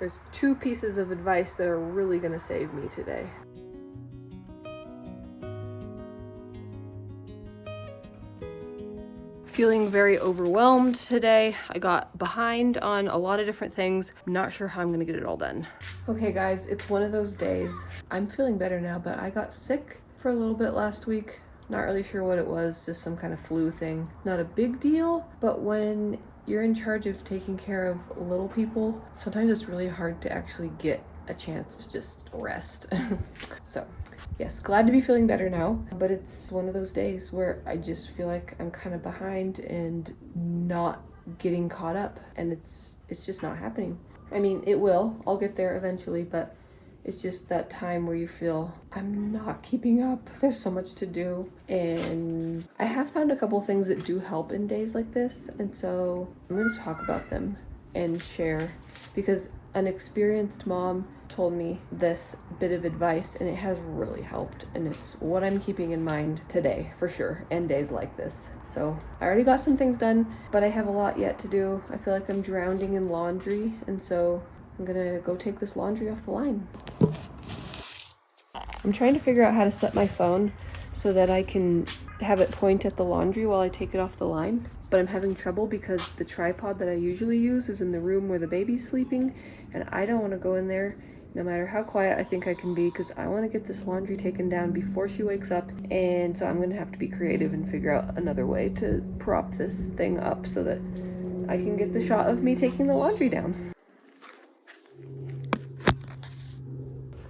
There's 2 pieces of advice that are really gonna save me today. Feeling very overwhelmed today. I got behind on a lot of different things. I'm not sure how I'm gonna get it all done. Okay guys, it's one of those days. I'm feeling better now, but I got sick for a little bit last week. Not really sure what it was, just some kind of flu thing. Not a big deal, but when you're in charge of taking care of little people, sometimes it's really hard to actually get a chance to just rest. So yes, glad to be feeling better now, but it's one of those days where I just feel like I'm kind of behind and not getting caught up, and it's just not happening. I mean, it will. I'll get there eventually, but it's just that time where you feel I'm not keeping up. There's so much to do. And I have found a couple things that do help in days like this. And so I'm going to talk about them and share, because an experienced mom told me this bit of advice and it has really helped. And it's what I'm keeping in mind today for sure, and days like this. So I already got some things done, but I have a lot yet to do. I feel like I'm drowning in laundry. And so I'm gonna go take this laundry off the line. I'm trying to figure out how to set my phone so that I can have it point at the laundry while I take it off the line. But I'm having trouble because the tripod that I usually use is in the room where the baby's sleeping, and I don't want to go in there no matter how quiet I think I can be, because I want to get this laundry taken down before she wakes up. And so I'm gonna have to be creative and figure out another way to prop this thing up so that I can get the shot of me taking the laundry down.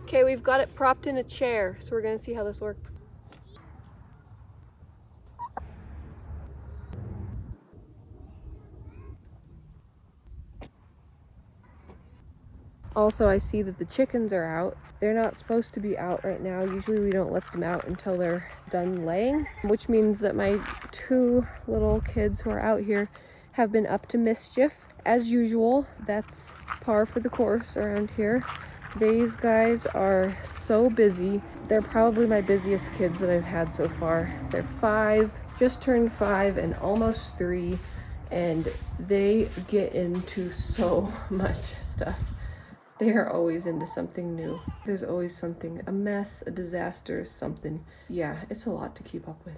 Okay, we've got it propped in a chair, so we're gonna see how this works. Also, I see that the chickens are out. They're not supposed to be out right now. Usually we don't let them out until they're done laying, which means that my 2 little kids who are out here have been up to mischief. As usual, that's par for the course around here. These guys are so busy. They're probably my busiest kids that I've had so far. They're 5, just turned 5 and almost 3, and they get into so much stuff. They are always into something new. There's always something, a mess, a disaster, something. Yeah, it's a lot to keep up with.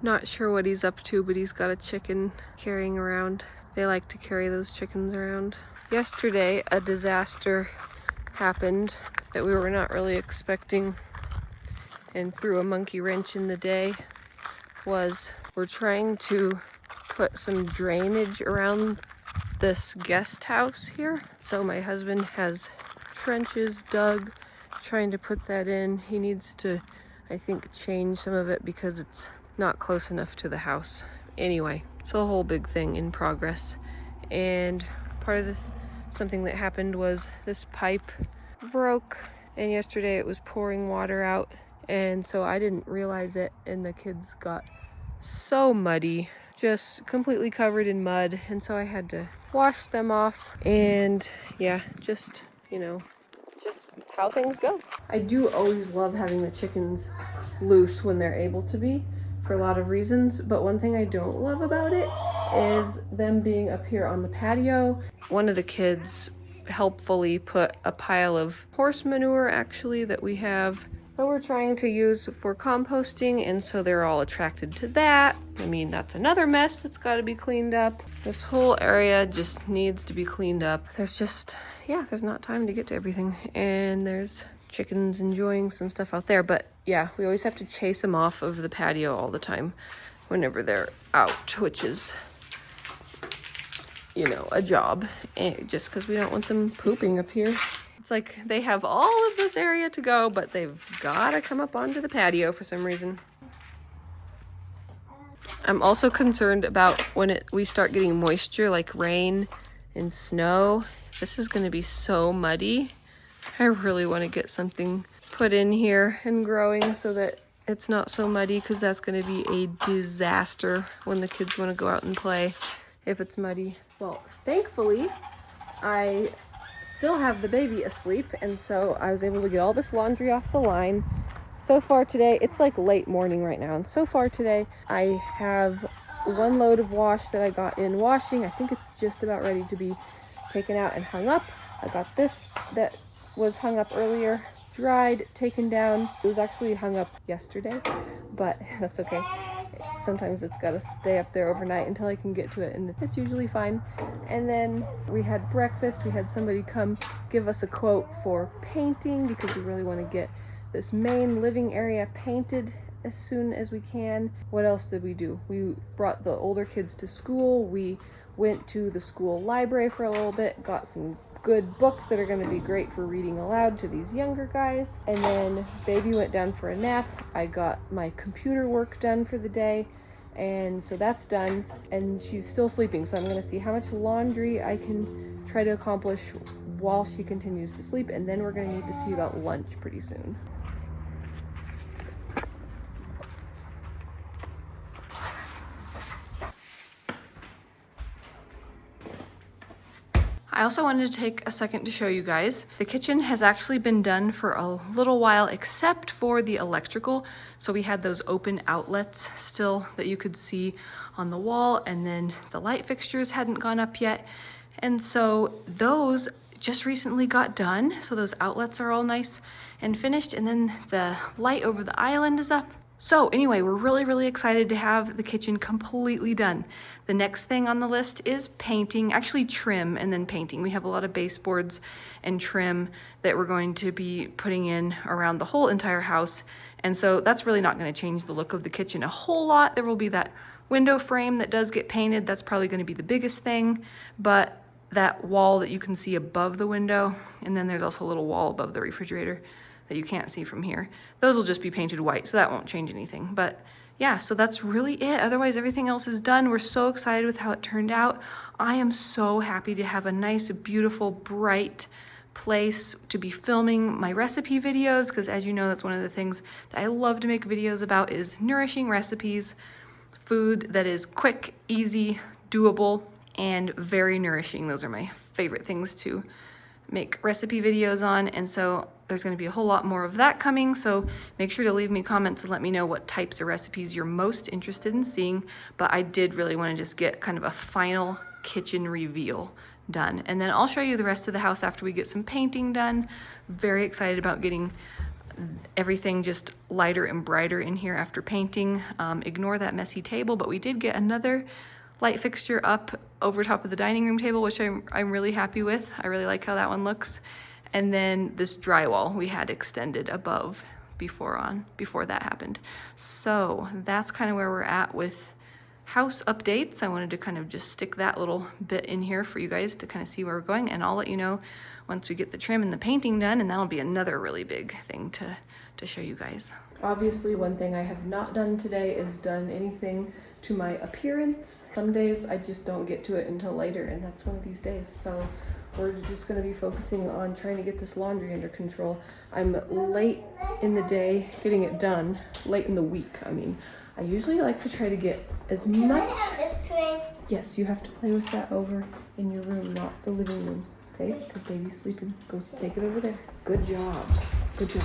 Not sure what he's up to, but he's got a chicken carrying around. They like to carry those chickens around. Yesterday, a disaster happened that we were not really expecting and threw a monkey wrench in the day. We're trying to put some drainage around this guest house here. So my husband has trenches dug, trying to put that in. He needs to, I think, change some of it because it's not close enough to the house. Anyway, so a whole big thing in progress. And part of something that happened was this pipe broke, and yesterday it was pouring water out, and so I didn't realize it, and the kids got so muddy, just completely covered in mud, and so I had to wash them off. And yeah, just, you know, just how things go. I do always love having the chickens loose when they're able to be, for a lot of reasons, but one thing I don't love about it is them being up here on the patio. One of the kids helpfully put a pile of horse manure, actually, that we have that we're trying to use for composting, and so they're all attracted to that. I mean, that's another mess that's got to be cleaned up. This whole area just needs to be cleaned up. There's just, yeah, there's not time to get to everything, and there's chickens enjoying some stuff out there, but yeah, we always have to chase them off of the patio all the time whenever they're out, which is, you know, a job, and just because we don't want them pooping up here. It's like they have all of this area to go, but they've got to come up onto the patio for some reason. I'm also concerned about when we start getting moisture, like rain and snow. This is going to be so muddy. I really want to get something put in here and growing so that it's not so muddy, because that's going to be a disaster when the kids want to go out and play if it's muddy. Well, thankfully, I still have the baby asleep, and so I was able to get all this laundry off the line. So far today, it's like late morning right now, and so far today I have one load of wash that I got in washing. I think it's just about ready to be taken out and hung up. I got this that was hung up earlier, dried, taken down. It was actually hung up yesterday, but that's okay. Sometimes it's got to stay up there overnight until I can get to it, and it's usually fine. And then we had breakfast. We had somebody come give us a quote for painting, because we really want to get this main living area painted as soon as we can. What else did we do? We brought the older kids to school. We went to the school library for a little bit, got some good books that are going to be great for reading aloud to these younger guys. And then baby went down for a nap. I got my computer work done for the day, and so that's done, and she's still sleeping, so I'm going to see how much laundry I can try to accomplish while she continues to sleep, and then we're going to need to see about lunch pretty soon. I also wanted to take a second to show you guys. The kitchen has actually been done for a little while, except for the electrical. So we had those open outlets still that you could see on the wall, and then the light fixtures hadn't gone up yet. And so those just recently got done. So those outlets are all nice and finished, and then the light over the island is up. So anyway, we're really excited to have the kitchen completely done. The next thing on the list is painting, actually trim and then painting. We have a lot of baseboards and trim that we're going to be putting in around the whole entire house. And so that's really not going to change the look of the kitchen a whole lot. There will be that window frame that does get painted. That's probably going to be the biggest thing, but that wall that you can see above the window, and then there's also a little wall above the refrigerator that you can't see from here. Those will just be painted white, so that won't change anything. But yeah, so that's really it. Otherwise, everything else is done. We're so excited with how it turned out. I am so happy to have a nice, beautiful, bright place to be filming my recipe videos, because as you know, that's one of the things that I love to make videos about, is nourishing recipes, food that is quick, easy, doable, and very nourishing. Those are my favorite things to make recipe videos on, and so there's going to be a whole lot more of that coming. So make sure to leave me comments and let me know what types of recipes you're most interested in seeing. But I did really want to just get kind of a final kitchen reveal done, and then I'll show you the rest of the house after we get some painting done. Very excited about getting everything just lighter and brighter in here after painting. Ignore that messy table, but we did get another light fixture up over top of the dining room table, which I'm really happy with. I really like how that one looks. And then this drywall we had extended above before that happened. So that's kind of where we're at with house updates. I wanted to kind of just stick that little bit in here for you guys to kind of see where we're going, and I'll let you know once we get the trim and the painting done, and that'll be another really big thing to show you guys. Obviously, one thing I have not done today is done anything to my appearance. Some days I just don't get to it until later, and that's one of these days. So we're just going to be focusing on trying to get this laundry under control. I'm late in the day getting it done, late in the week. I mean, I usually like to try to get as much. Yes, you have to play with that over in your room, not the living room, okay? Because baby's sleeping. Go take it over there. Good job. Good job.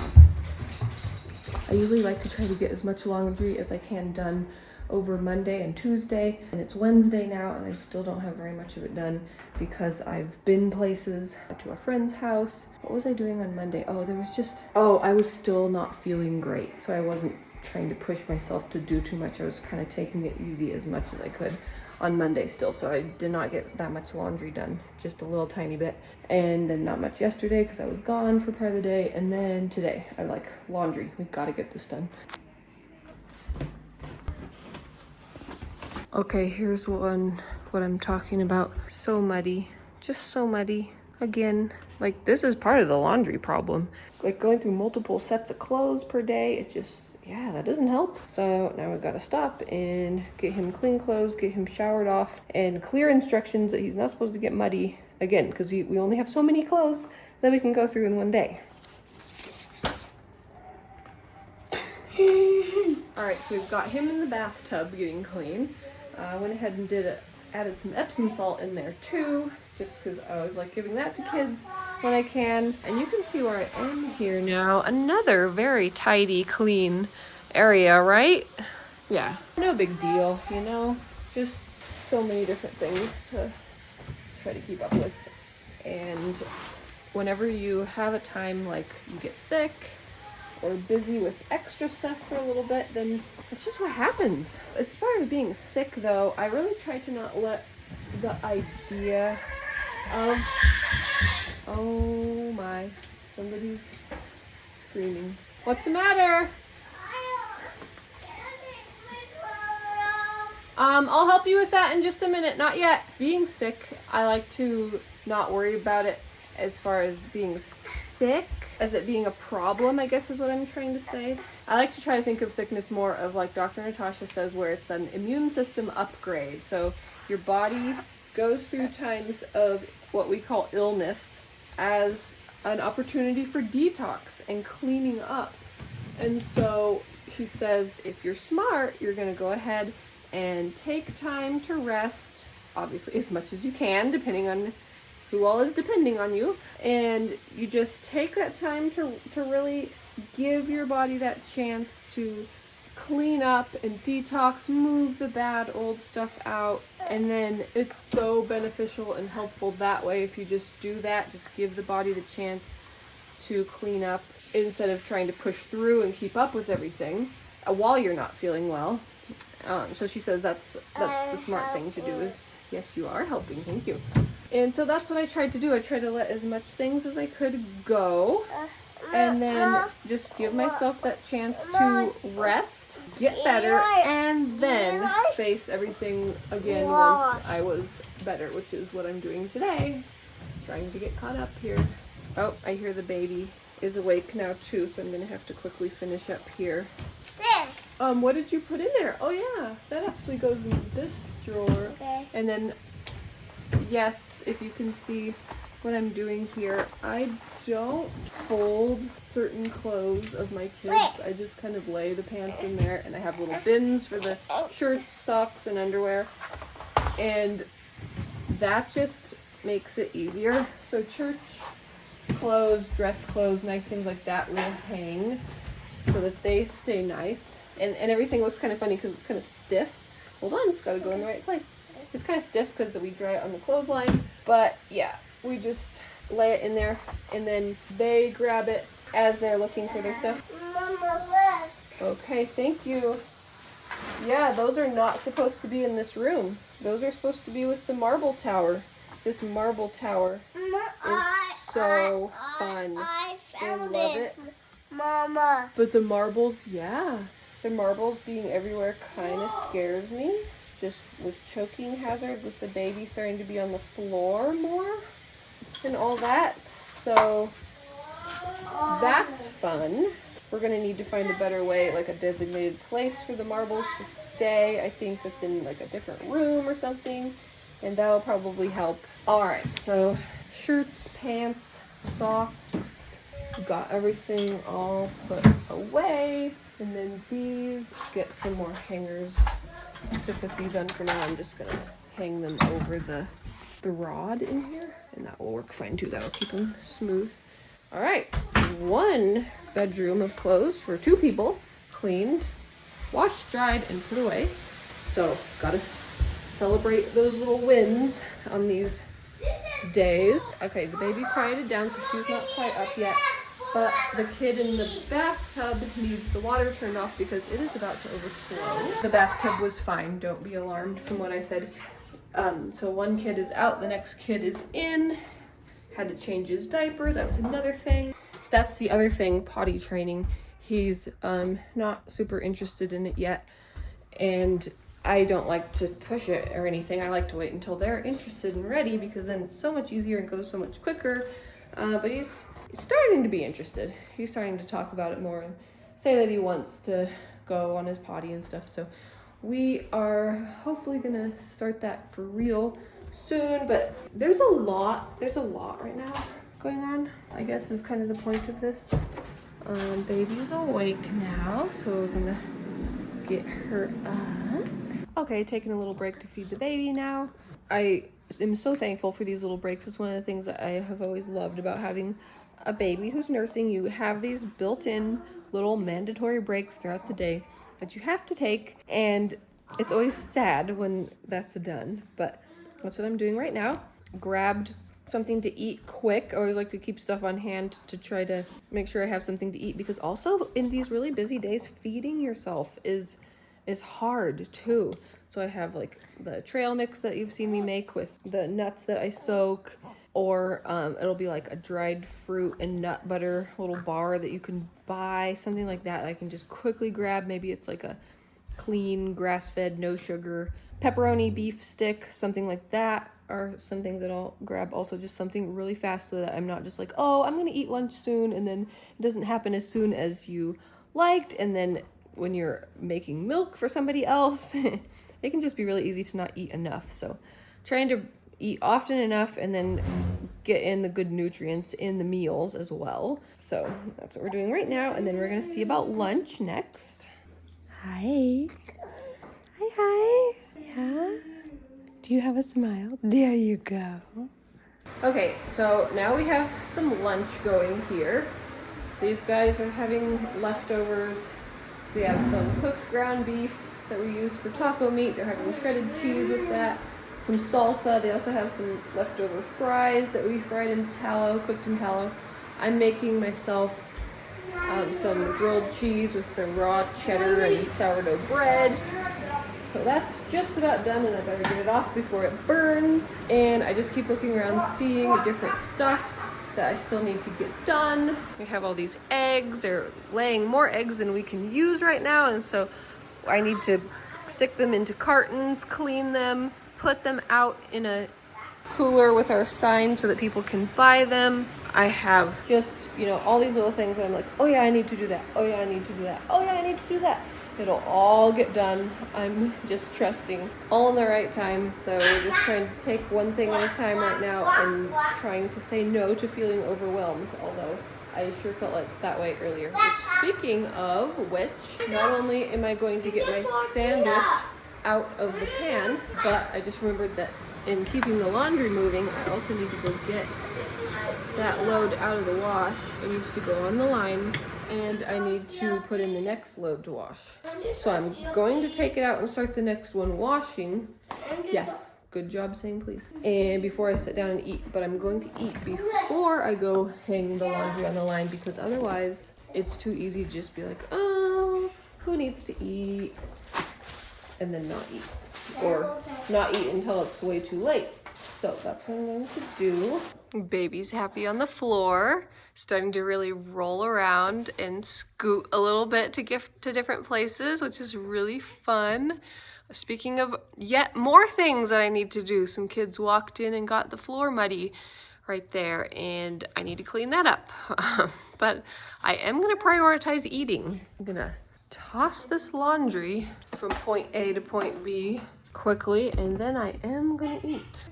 I usually like to try to get as much laundry as I can done over Monday and Tuesday, and it's Wednesday now, and I still don't have very much of it done because I've been places, to a friend's house. What was I doing on Monday? I was still not feeling great, so I wasn't trying to push myself to do too much. I was kind of taking it easy as much as I could on Monday still, so I did not get that much laundry done, just a little tiny bit. And then not much yesterday because I was gone for part of the day, and then today I'm like, laundry, we've got to get this done. Okay, here's what I'm talking about. So muddy, just so muddy. Again, like this is part of the laundry problem. Like going through multiple sets of clothes per day, it just, yeah, that doesn't help. So now we've got to stop and get him clean clothes, get him showered off, and clear instructions that he's not supposed to get muddy again, because we only have so many clothes that we can go through in one day. All right, so we've got him in the bathtub getting clean. I went ahead and added some Epsom salt in there too, just because I always like giving that to kids when I can. And you can see where I am here now. Another very tidy, clean area, right? Yeah, no big deal, you know? Just so many different things to try to keep up with. And whenever you have a time like you get sick or busy with extra stuff for a little bit, then it's just what happens. As far as being sick though, I really try to not let the idea of, oh my, somebody's screaming. What's the matter? I'll help you with that in just a minute. Not yet. Being sick, I like to not worry about it as far as being sick, as it being a problem, I guess is what I'm trying to say. I like to try to think of sickness more of like Dr. Natasha says, where it's an immune system upgrade. So your body goes through times of what we call illness as an opportunity for detox and cleaning up. And so she says, if you're smart, you're going to go ahead and take time to rest, obviously as much as you can, depending on who all is depending on you. And you just take that time to really give your body that chance to clean up and detox, move the bad old stuff out. And then it's so beneficial and helpful that way if you just do that, just give the body the chance to clean up instead of trying to push through and keep up with everything while you're not feeling well. So she says that's the smart thing to do is, yes, you are helping, thank you. And so that's what I tried to do. I tried to let as much things as I could go and then just give myself that chance to rest, get better, and then face everything again once I was better, which is what I'm doing today, trying to get caught up here. Oh, I hear the baby is awake now too, so I'm going to have to quickly finish up here. What did you put in there? Oh yeah, that actually goes in this drawer. Okay. And then, yes, if you can see what I'm doing here, I don't fold certain clothes of my kids. I just kind of lay the pants in there, and I have little bins for the shirts, socks, and underwear. And that just makes it easier. So church clothes, dress clothes, nice things like that will hang so that they stay nice. And everything looks kind of funny because it's kind of stiff. Hold on, it's got to go in the right place. It's kind of stiff because we dry it on the clothesline. But yeah, we just lay it in there and then they grab it as they're looking for their stuff. Okay, thank you. Yeah, those are not supposed to be in this room. Those are supposed to be with the marble tower. This marble tower is so fun. I love it. Mama. But the marbles, yeah. The marbles being everywhere kind of scares me. Just with choking hazard, with the baby starting to be on the floor more and all that. So that's fun. We're going to need to find a better way, like a designated place for the marbles to stay. I think that's in like a different room or something. And that'll probably help. Alright, so shirts, pants, socks. Got everything all put away. And then these, get some more hangers to put these on for now. I'm just gonna hang them over the rod in here, and that will work fine too. That'll keep them smooth. All right, one bedroom of clothes for 2 people, cleaned, washed, dried, and put away. So gotta celebrate those little wins on these days. Okay, the baby quieted down, so she's not quite up yet. But the kid in the bathtub needs the water turned off because it is about to overflow. The bathtub was fine, don't be alarmed from what I said. So one kid is out, the next kid is in. Had to change his diaper, that was another thing. That's the other thing, potty training. He's not super interested in it yet. And I don't like to push it or anything. I like to wait until they're interested and ready because then it's so much easier and goes so much quicker. But he's starting to be interested. He's starting to talk about it more and say that he wants to go on his potty and stuff. So we are hopefully gonna start that for real soon, but there's a lot right now going on, I guess is kind of the point of this. Baby's awake now, so we're gonna get her up. Okay, taking a little break to feed the baby now. I am so thankful for these little breaks. It's one of the things that I have always loved about having a baby who's nursing. You have these built-in little mandatory breaks throughout the day that you have to take, and it's always sad when that's done, but that's what I'm doing right now. Grabbed something to eat quick. I always like to keep stuff on hand to try to make sure I have something to eat, because also in these really busy days, feeding yourself is hard too. So I have like the trail mix that you've seen me make with the nuts that I soak, or it'll be like a dried fruit and nut butter little bar that you can buy, something like that I can just quickly grab. Maybe it's like a clean, grass-fed, no sugar pepperoni beef stick, something like that, are some things that I'll grab. Also just something really fast so that I'm not just like, oh, I'm gonna eat lunch soon, and then it doesn't happen as soon as you liked, and then when you're making milk for somebody else, it can just be really easy to not eat enough. So trying to eat often enough and then get in the good nutrients in the meals as well. So that's what we're doing right now, and then we're gonna see about lunch next. Hi. Hi, hi. Yeah? Do you have a smile? There you go. Okay, so now we have some lunch going here. These guys are having leftovers. We have some cooked ground beef that we used for taco meat. They're having shredded cheese with that. Some salsa. They also have some leftover fries that we fried in tallow, cooked in tallow. I'm making myself some grilled cheese with the raw cheddar and sourdough bread. So that's just about done, and I better get it off before it burns. And I just keep looking around, seeing different stuff that I still need to get done. We have all these eggs. They're laying more eggs than we can use right now, and so I need to stick them into cartons, clean them, put them out in a cooler with our sign so that people can buy them. I have just, all these little things that I'm like, oh yeah, I need to do that. Oh yeah, I need to do that. Oh yeah, I need to do that. It'll all get done. I'm just trusting all in the right time. So we're just trying to take one thing at a time right now and trying to say no to feeling overwhelmed, although I sure felt like that way earlier. Speaking of which, not only am I going to get my sandwich out of the pan, but I just remembered that in keeping the laundry moving, I also need to go get that load out of the wash. It needs to go on the line, and I need to put in the next load to wash. So I'm going to take it out and start the next one washing. Yes, good job saying please. And before I sit down and eat, but I'm going to eat before I go hang the laundry on the line, because otherwise it's too easy to just be like, oh, who needs to eat? And then not eat. Or not eat until it's way too late. So that's what I'm going to do. Baby's happy on the floor, starting to really roll around and scoot a little bit to get to different places, which is really fun. Speaking of yet more things that I need to do, some kids walked in and got the floor muddy right there, and I need to clean that up. But I am going to prioritize eating. I'm going to toss this laundry from point A to point B quickly, and then I am going to eat.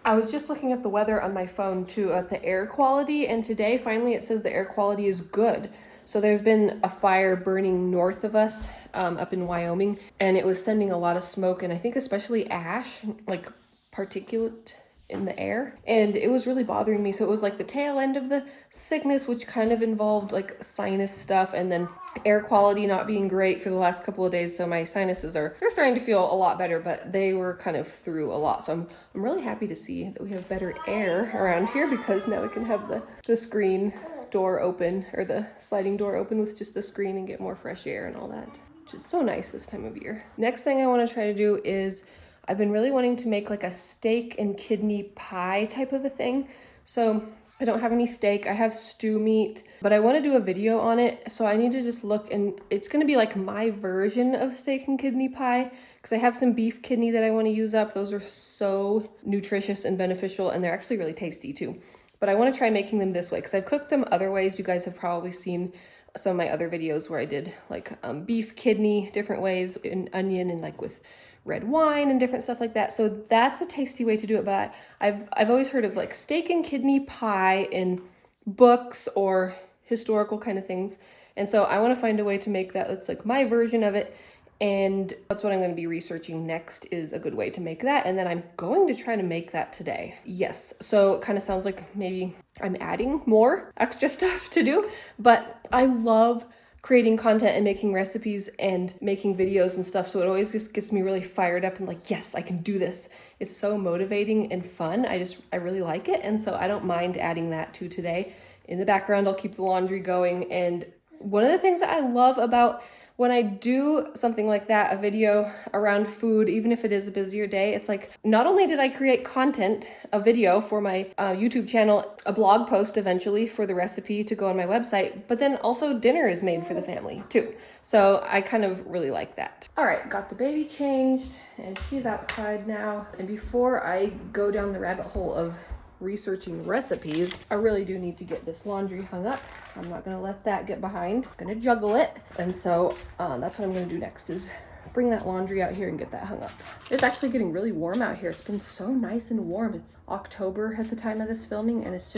I was just looking at the weather on my phone too, at the air quality, and today finally it says the air quality is good. So there's been a fire burning north of us up in Wyoming, and it was sending a lot of smoke, and I think especially ash, like particulate in the air, and it was really bothering me. So it was like the tail end of the sickness, which kind of involved like sinus stuff, and then air quality not being great for the last couple of days. So my sinuses they're starting to feel a lot better, but they were kind of through a lot. So I'm really happy to see that we have better air around here, because now we can have the screen door open, or the sliding door open with just the screen, and get more fresh air and all that, which is so nice this time of year. Next thing I want to try to do is I've been really wanting to make like a steak and kidney pie type of a thing. So I don't have any steak, I have stew meat, but I want to do a video on it. So I need to just look, and it's going to be like my version of steak and kidney pie, because I have some beef kidney that I want to use up. Those are so nutritious and beneficial, and they're actually really tasty too. But I want to try making them this way, because I've cooked them other ways. You guys have probably seen some of my other videos where I did like beef kidney different ways, in onion and like with red wine and different stuff like that. So that's a tasty way to do it. But I've always heard of like steak and kidney pie in books or historical kind of things. And so I want to find a way to make that that's like my version of it. And that's what I'm going to be researching next, is a good way to make that. And then I'm going to try to make that today. Yes. So it kind of sounds like maybe I'm adding more extra stuff to do, but I love creating content and making recipes and making videos and stuff. So it always just gets me really fired up and like, yes, I can do this. It's so motivating and fun. I really like it. And so I don't mind adding that to today. In the background, I'll keep the laundry going. And one of the things that I love about when I do something like that, a video around food, even if it is a busier day, it's like, not only did I create content, a video for my YouTube channel, a blog post eventually for the recipe to go on my website, but then also dinner is made for the family too. So I kind of really like that. All right, got the baby changed and she's outside now. And before I go down the rabbit hole of researching recipes, I really do need to get this laundry hung up. I'm not gonna let that get behind. I'm gonna juggle it. And so that's what I'm gonna do next, is bring that laundry out here and get that hung up. It's actually getting really warm out here. It's been so nice and warm. It's October at the time of this filming and it's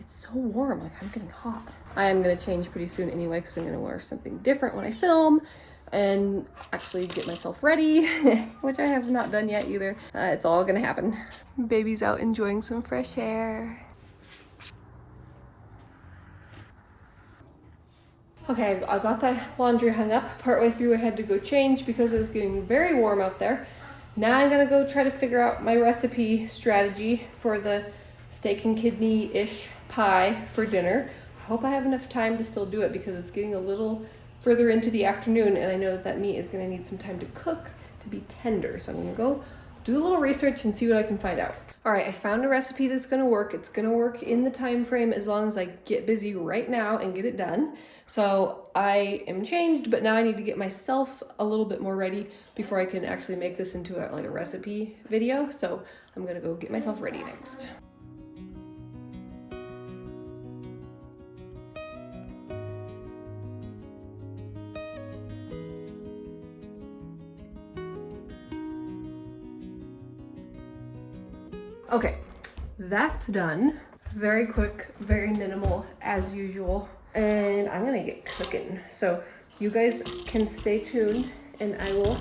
so warm, like I'm getting hot. I am gonna change pretty soon anyway because I'm gonna wear something different when I film and actually get myself ready, which I have not done yet either. It's all gonna happen. Baby's out enjoying some fresh air. Okay, I got the laundry hung up. Partway through I had to go change because it was getting very warm out there. Now I'm gonna go try to figure out my recipe strategy for the steak and kidney-ish pie for dinner. I hope I have enough time to still do it because it's getting a little further into the afternoon and I know that meat is gonna need some time to cook to be tender. So I'm gonna go do a little research and see what I can find out. All right, I found a recipe that's gonna work. It's gonna work in the time frame as long as I get busy right now and get it done. So I am changed, but now I need to get myself a little bit more ready before I can actually make this into a recipe video. So I'm gonna go get myself ready next. Okay, that's done. Very quick, very minimal as usual. And I'm gonna get cooking. So you guys can stay tuned and I will,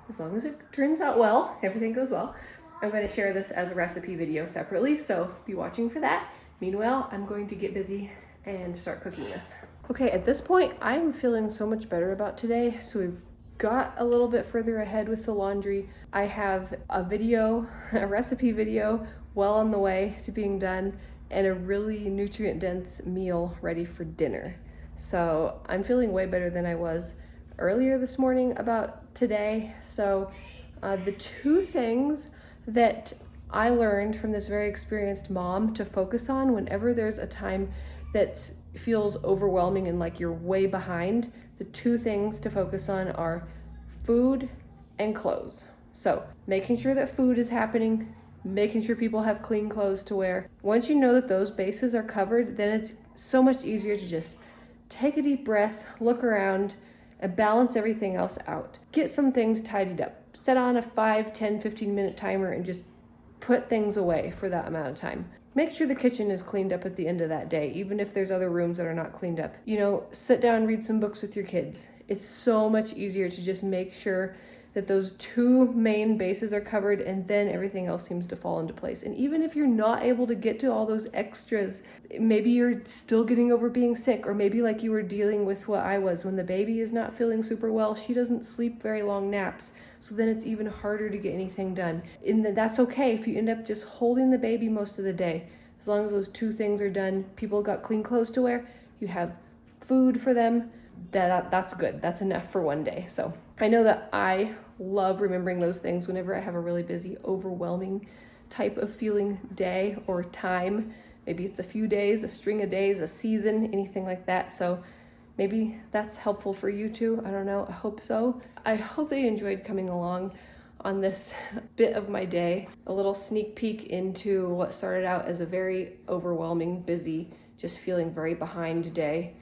as long as it turns out well, everything goes well, I'm gonna share this as a recipe video separately. So be watching for that. Meanwhile, I'm going to get busy and start cooking this. Okay, at this point, I'm feeling so much better about today. So we've got a little bit further ahead with the laundry. I have a video, a recipe video, well on the way to being done, and a really nutrient-dense meal ready for dinner. So I'm feeling way better than I was earlier this morning about today. So the two things that I learned from this very experienced mom to focus on whenever there's a time that feels overwhelming and like you're way behind, the two things to focus on are food and clothes. So making sure that food is happening, making sure people have clean clothes to wear. Once you know that those bases are covered, then it's so much easier to just take a deep breath, look around, and balance everything else out. Get some things tidied up. Set on a 5, 10, 15-minute timer and just put things away for that amount of time. Make sure the kitchen is cleaned up at the end of that day, even if there's other rooms that are not cleaned up. You know, sit down, read some books with your kids. It's so much easier to just make sure that those two main bases are covered and then everything else seems to fall into place. And even if you're not able to get to all those extras, maybe you're still getting over being sick, or maybe like you were dealing with what I was when the baby is not feeling super well, she doesn't sleep very long naps. So then it's even harder to get anything done. And that's okay if you end up just holding the baby most of the day. As long as those two things are done, people got clean clothes to wear, you have food for them, that's good. That's enough for one day. So I know that I love remembering those things whenever I have a really busy, overwhelming type of feeling day or time. Maybe it's a few days, a string of days, a season, anything like that. So maybe that's helpful for you too. I don't know. I hope so. I hope that you enjoyed coming along on this bit of my day. A little sneak peek into what started out as a very overwhelming, busy, just feeling very behind day.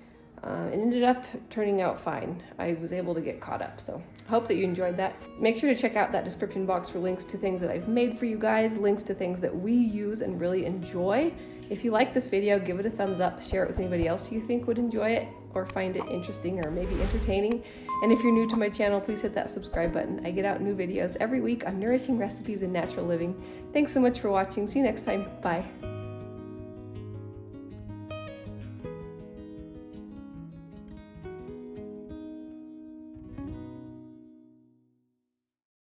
It ended up turning out fine. I was able to get caught up, so I hope that you enjoyed that. Make sure to check out that description box for links to things that I've made for you guys, links to things that we use and really enjoy. If you like this video, give it a thumbs up, share it with anybody else you think would enjoy it or find it interesting or maybe entertaining. And if you're new to my channel, please hit that subscribe button. I get out new videos every week on nourishing recipes and natural living. Thanks so much for watching. See you next time. Bye.